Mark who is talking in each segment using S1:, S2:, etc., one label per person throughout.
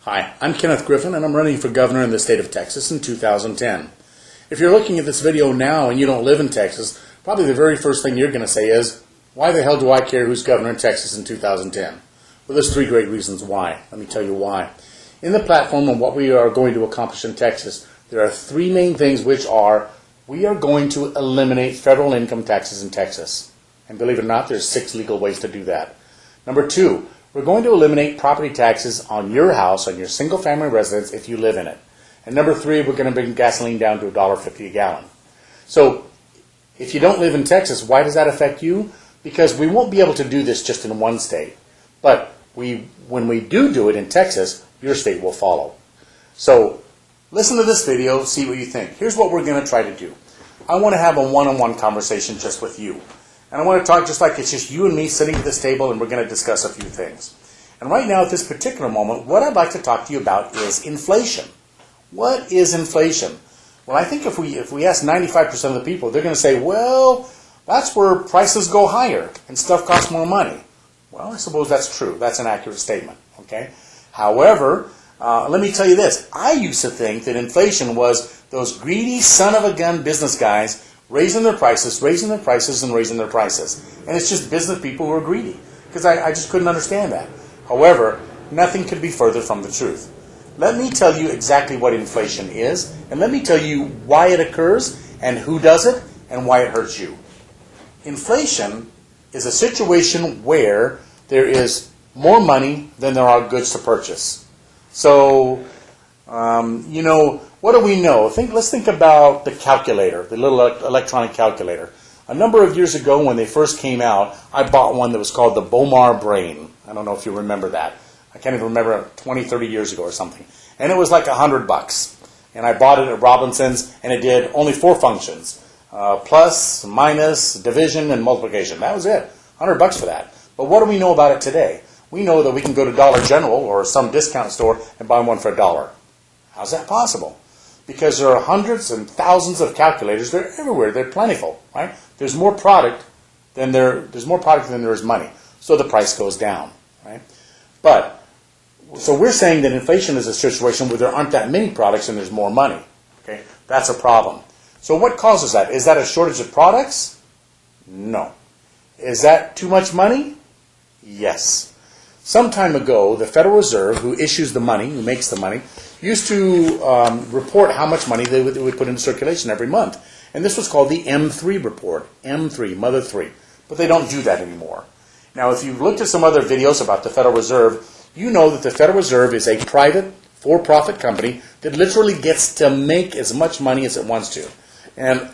S1: Hi, I'm Kenneth Griffin, and I'm running for governor in the state of Texas in 2010. If you're looking at this video now and you don't live in Texas, probably the very first thing you're going to say is, why the hell do I care who's governor in Texas in 2010? Well, there's three great reasons why. Let me tell you why. In the platform and what we are going to accomplish in Texas, there are three main things, which are, we are going to eliminate federal income taxes in Texas. And believe it or not, there's 6 legal ways to do that. Number 2, we're going to eliminate property taxes on your house, on your single-family residence, if you live in it. And number 3, we're going to bring gasoline down to $1.50 a gallon. So, if you don't live in Texas, why does that affect you? Because we won't be able to do this just in one state. But when we do it in Texas, your state will follow. So, listen to this video, see what you think. Here's what we're going to try to do. I want to have a one-on-one conversation just with you. And I want to talk just like it's just you and me sitting at this table, and we're going to discuss a few things. And right now, at this particular moment, what I'd like to talk to you about is inflation. What is inflation? Well, I think if we ask 95% of the people, they're going to say, well, that's where prices go higher and stuff costs more money. Well, I suppose that's true. That's an accurate statement. Okay. However, let me tell you this. I used to think that inflation was those greedy son-of-a-gun business guys raising their prices, and raising their prices. And it's just business people who are greedy. Because I just couldn't understand that. However, nothing could be further from the truth. Let me tell you exactly what inflation is, and let me tell you why it occurs, and who does it, and why it hurts you. Inflation is a situation where there is more money than there are goods to purchase. So, what do we know? Let's think about the calculator, the little electronic calculator. A number of years ago when they first came out, I bought one that was called the Bomar Brain. I don't know if you remember that. I can't even remember, 20, 30 years ago or something. And it was like $100. And I bought it at Robinson's, and it did only 4 functions. Plus, minus, division, and multiplication. That was it. $100 for that. But what do we know about it today? We know that we can go to Dollar General or some discount store and buy one for $1. How's that possible? Because there are hundreds and thousands of calculators. They're everywhere. They're plentiful, right? There's more product than there is money. So the price goes down, right? So we're saying that inflation is a situation where there aren't that many products and there's more money. Okay? That's a problem. So what causes that? Is that a shortage of products? No. Is that too much money? Yes. Some time ago, the Federal Reserve, who issues the money, who makes the money, used to report how much money they would put into circulation every month. And this was called the M3 report. M3, Mother 3. But they don't do that anymore. Now, if you've looked at some other videos about the Federal Reserve, you know that the Federal Reserve is a private, for-profit company that literally gets to make as much money as it wants to. And,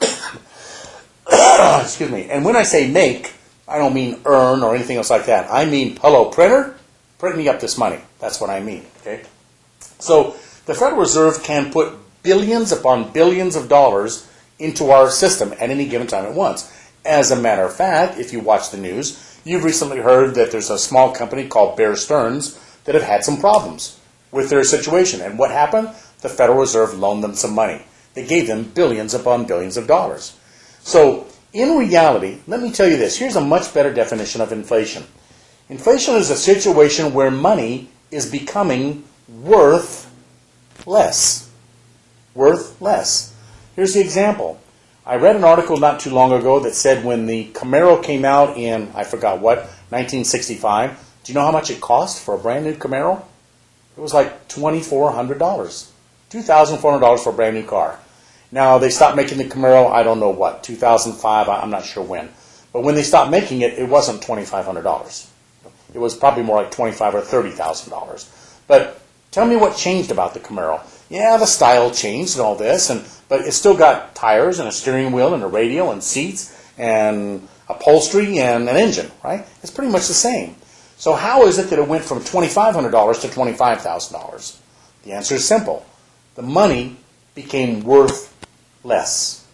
S1: excuse me, and when I say make, I don't mean earn or anything else like that. I mean, hello, printer, print me up this money. That's what I mean, okay? So the Federal Reserve can put billions upon billions of dollars into our system at any given time at once. As a matter of fact, if you watch the news, you've recently heard that there's a small company called Bear Stearns that have had some problems with their situation. And what happened? The Federal Reserve loaned them some money. They gave them billions upon billions of dollars. So, in reality, let me tell you this. Here's a much better definition of inflation. Inflation is a situation where money is becoming worth less. Worth less. Here's the example. I read an article not too long ago that said when the Camaro came out in, I forgot what, 1965, do you know how much it cost for a brand new Camaro? It was like $2,400. $2,400 for a brand new car. Now, they stopped making the Camaro, I don't know what, 2005, I'm not sure when. But when they stopped making it, it wasn't $2,500. It was probably more like $25,000 or $30,000. But tell me what changed about the Camaro. Yeah, the style changed and all this, but it still got tires and a steering wheel and a radio and seats and upholstery and an engine, right? It's pretty much the same. So how is it that it went from $2,500 to $25,000? The answer is simple. The money became worth less.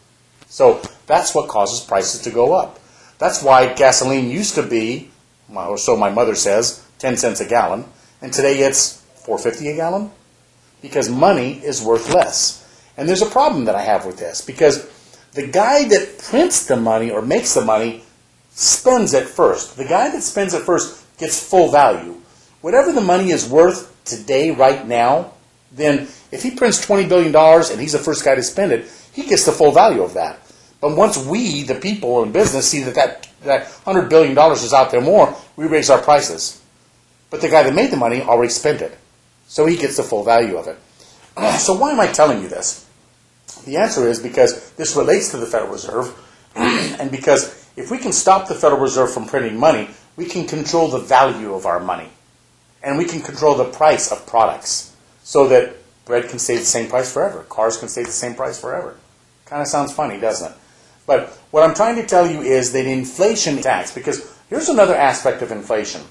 S1: So that's what causes prices to go up. That's why gasoline used to be, or so my mother says, 10 cents a gallon, and today it's $4.50 a gallon, because money is worth less. And there's a problem that I have with this, because the guy that prints the money or makes the money spends it first. The guy that spends it first gets full value, whatever the money is worth today, right now, then if he prints $20 billion and he's the first guy to spend it, he gets the full value of that. But once we, the people in business, see that $100 billion is out there more, we raise our prices. But the guy that made the money already spent it. So he gets the full value of it. So why am I telling you this? The answer is because this relates to the Federal Reserve, and because if we can stop the Federal Reserve from printing money, we can control the value of our money. And we can control the price of products so that bread can stay the same price forever. Cars can stay the same price forever. Kind of sounds funny, doesn't it? But what I'm trying to tell you is that inflation tax, because here's another aspect of inflation.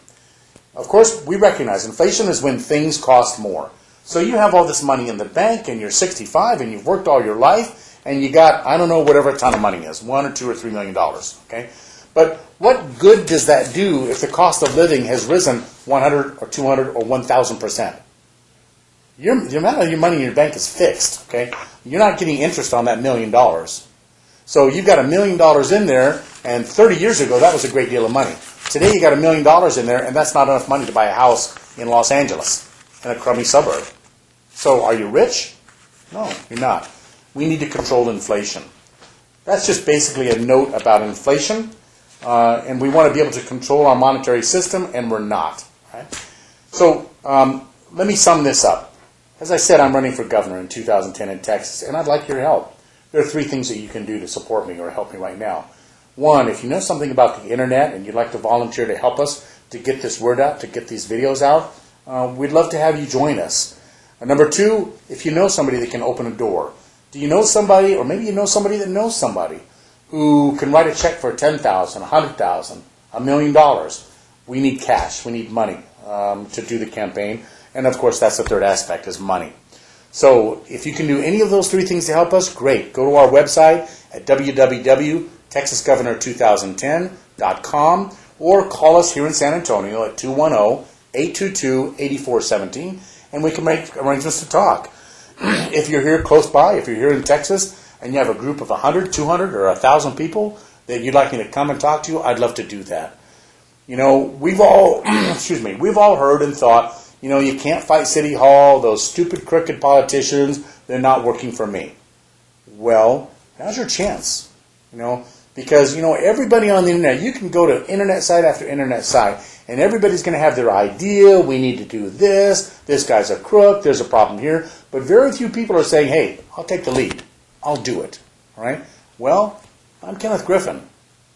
S1: Of course, we recognize inflation is when things cost more. So you have all this money in the bank and you're 65 and you've worked all your life and you got, I don't know, whatever a ton of money is, $1 or $2 or $3 million. Okay? But what good does that do if the cost of living has risen 100 or 200 or 1,000%? The amount of your money in your bank is fixed. Okay? You're not getting interest on that $1 million. So you've got $1 million in there, and 30 years ago that was a great deal of money. Today you got $1 million in there, and that's not enough money to buy a house in Los Angeles, in a crummy suburb. So are you rich? No, you're not. We need to control inflation. That's just basically a note about inflation, and we want to be able to control our monetary system, and we're not. Right? So let me sum this up. As I said, I'm running for governor in 2010 in Texas, and I'd like your help. There are 3 things that you can do to support me or help me right now. 1, if you know something about the internet and you'd like to volunteer to help us to get this word out, to get these videos out, we'd love to have you join us. Number 2, if you know somebody that can open a door. Do you know somebody, or maybe you know somebody that knows somebody, who can write a check for $10,000, $100,000, $1 million? We need cash. We need money to do the campaign. And of course, that's the third aspect, is money. So if you can do any of those 3 things to help us, great. Go to our website at www.texasgovernor2010.com or call us here in San Antonio at 210-822-8417, and we can make arrangements to talk. If you're here close by, if you're here in Texas, and you have a group of 100, 200, or 1,000 people that you'd like me to come and talk to, I'd love to do that. You know, we've all, we've all heard and thought, you know, you can't fight City Hall, those stupid, crooked politicians, they're not working for me. Well, now's your chance, you know, because, you know, everybody on the internet, you can go to internet site after internet site, and everybody's going to have their idea, we need to do this guy's a crook, there's a problem here, but very few people are saying, hey, I'll take the lead, I'll do it, all right? Well, I'm Kenneth Griffin.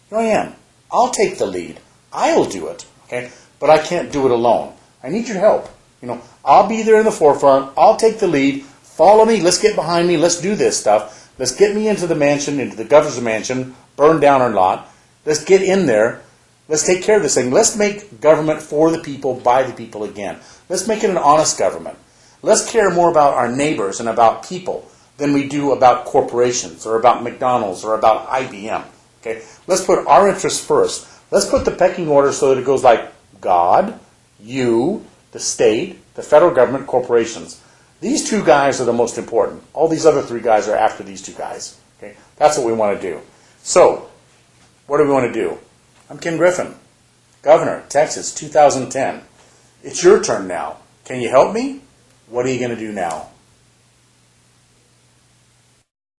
S1: Here I am. I'll take the lead. I'll do it, okay? But I can't do it alone. I need your help. You know, I'll be there in the forefront. I'll take the lead. Follow me. Let's get behind me. Let's do this stuff. Let's get me into the mansion, into the governor's mansion, burned down or not. Let's get in there. Let's take care of this thing. Let's make government for the people, by the people again. Let's make it an honest government. Let's care more about our neighbors and about people than we do about corporations or about McDonald's or about IBM. Okay? Let's put our interests first. Let's put the pecking order so that it goes like God, you, the state, the federal government, corporations. These 2 guys are the most important. All these other 3 guys are after these 2 guys. Okay? That's what we want to do. So, what do we want to do? I'm Ken Griffin, Governor, Texas, 2010. It's your turn now. Can you help me? What are you going to do now?